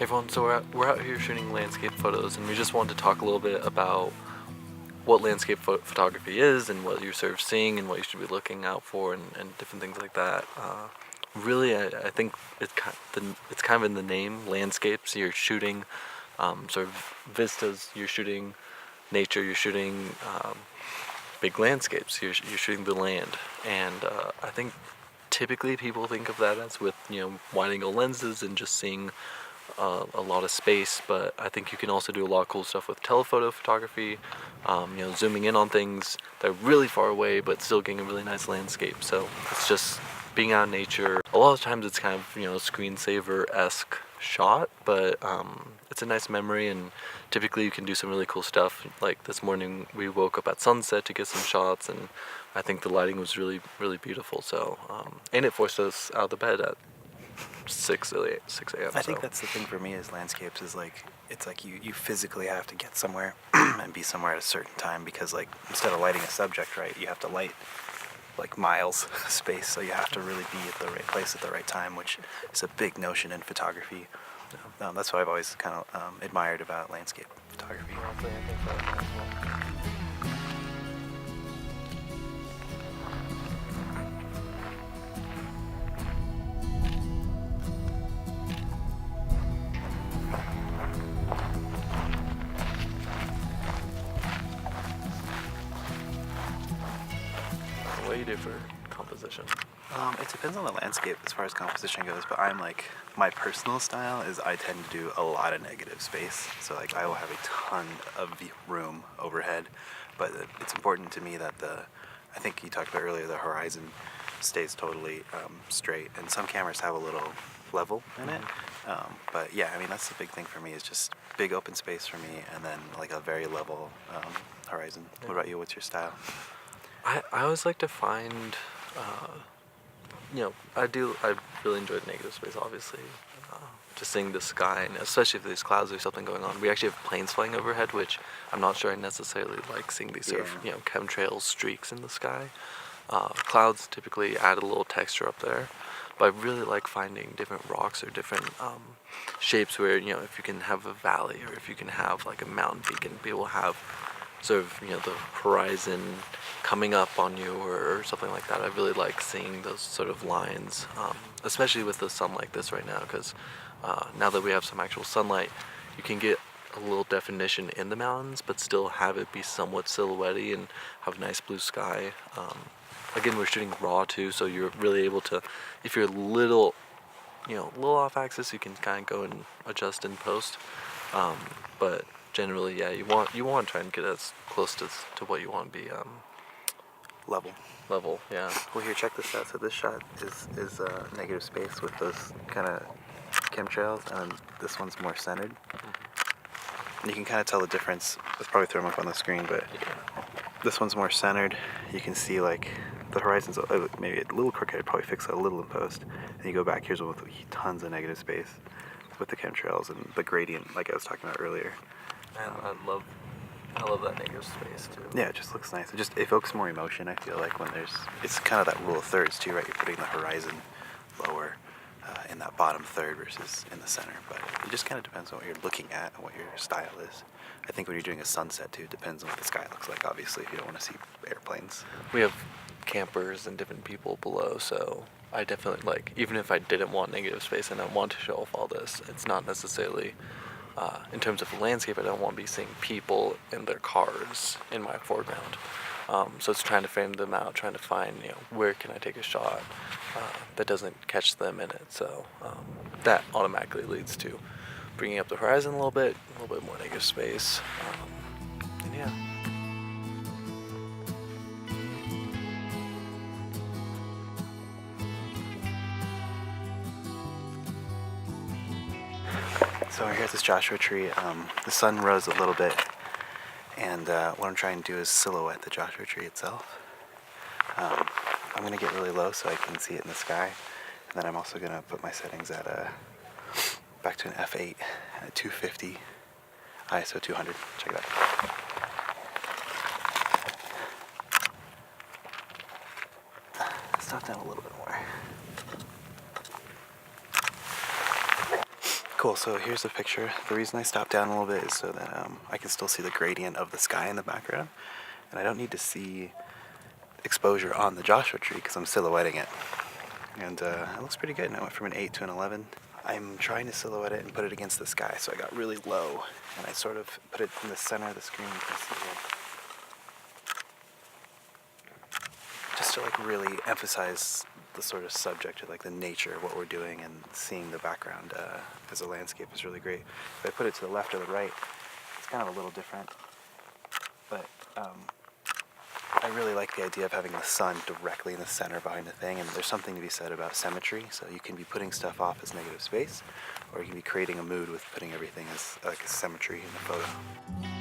Everyone, so we're out here shooting landscape photos, and we just wanted to talk a little bit about what landscape photography is and what you're sort of seeing and what you should be looking out for and different things like that. Really, I think it's kind of in the name, landscapes. You're shooting sort of vistas, you're shooting nature, you're shooting big landscapes, you're shooting the land. And I think typically people think of that as with, wide angle lenses and just seeing a lot of space, but I think you can also do a lot of cool stuff with telephoto photography, zooming in on things that are really far away but still getting a really nice landscape. So it's just being out in nature. A lot of times it's kind of, screensaver-esque shot, but it's a nice memory, and typically you can do some really cool stuff. Like this morning we woke up at sunset to get some shots, and I think the lighting was really, really beautiful. So and it forced us out of the bed at 6 a.m. I think that's the thing for me is landscapes is like, it's like you physically have to get somewhere and be somewhere at a certain time, because like instead of lighting a subject, right, you have to light like miles of space, so you have to really be at the right place at the right time, which is a big notion in photography. That's what I've always kind of admired about landscape photography. What do you do for composition? It depends on the landscape as far as composition goes, but I'm like, my personal style is I tend to do a lot of negative space. So like I will have a ton of room overhead, but it's important to me that I think you talked about earlier, the horizon stays totally straight, and some cameras have a little level in it. But yeah, I mean, that's the big thing for me, is just big open space for me, and then like a very level horizon. What about you? What's your style? I always like to find, I really enjoyed negative space, obviously. Just seeing the sky, and especially if there's clouds or something going on. We actually have planes flying overhead, which I'm not sure I necessarily like seeing these sort of, chemtrails, streaks in the sky. Clouds typically add a little texture up there, but I really like finding different rocks or different shapes where, if you can have a valley, or if you can have like a mountain peak and be able to have sort of, the horizon coming up on you or something like that. I really like seeing those sort of lines, especially with the sun like this right now, because now that we have some actual sunlight, you can get a little definition in the mountains, but still have it be somewhat silhouette-y and have nice blue sky. Again, we're shooting raw too, so you're really able to, if you're a little off axis, you can kind of go and adjust in post. But generally, yeah, you want to try and get as close to what you want to be. Level, yeah. Well, here, check this out. So this shot is negative space with those kind of chemtrails, and this one's more centered. And you can kind of tell the difference. Let's probably throw them up on the screen, but this one's more centered. You can see like the horizon's maybe a little crooked. I'd probably fix that a little in post. And you go back, here's one with tons of negative space with the chemtrails and the gradient, like I was talking about earlier. And I love that negative space too. Yeah, it just looks nice. It evokes more emotion, I feel like, when it's kind of that rule of thirds too, right? You're putting the horizon lower in that bottom third versus in the center. But it just kind of depends on what you're looking at and what your style is. I think when you're doing a sunset too, it depends on what the sky looks like, obviously, if you don't want to see airplanes. We have campers and different people below, so I definitely even if I didn't want negative space and I want to show off all this, it's not necessarily in terms of the landscape. I don't want to be seeing people in their cars in my foreground. So it's trying to frame them out, trying to find, where can I take a shot that doesn't catch them in it. So that automatically leads to bringing up the horizon a little bit more negative space. And yeah. So we're here at this Joshua tree. The sun rose a little bit, and what I'm trying to do is silhouette the Joshua tree itself. I'm going to get really low so I can see it in the sky, and then I'm also going to put my settings at back to an f8 at 250 ISO 200. Check it out. Stop down a little bit more. cool. So here's a picture. The reason I stopped down a little bit is so that I can still see the gradient of the sky in the background. And I don't need to see exposure on the Joshua tree because I'm silhouetting it. And it looks pretty good. And I went from an 8 to an 11. I'm trying to silhouette it and put it against the sky, so I got really low. And I sort of put it in the center of the screen, you can see here. Just to like really emphasize the sort of subject or like the nature of what we're doing, and seeing the background as a landscape is really great. If I put it to the left or the right, it's kind of a little different. But I really like the idea of having the sun directly in the center behind the thing, and there's something to be said about symmetry. So you can be putting stuff off as negative space, or you can be creating a mood with putting everything as like a symmetry in the photo.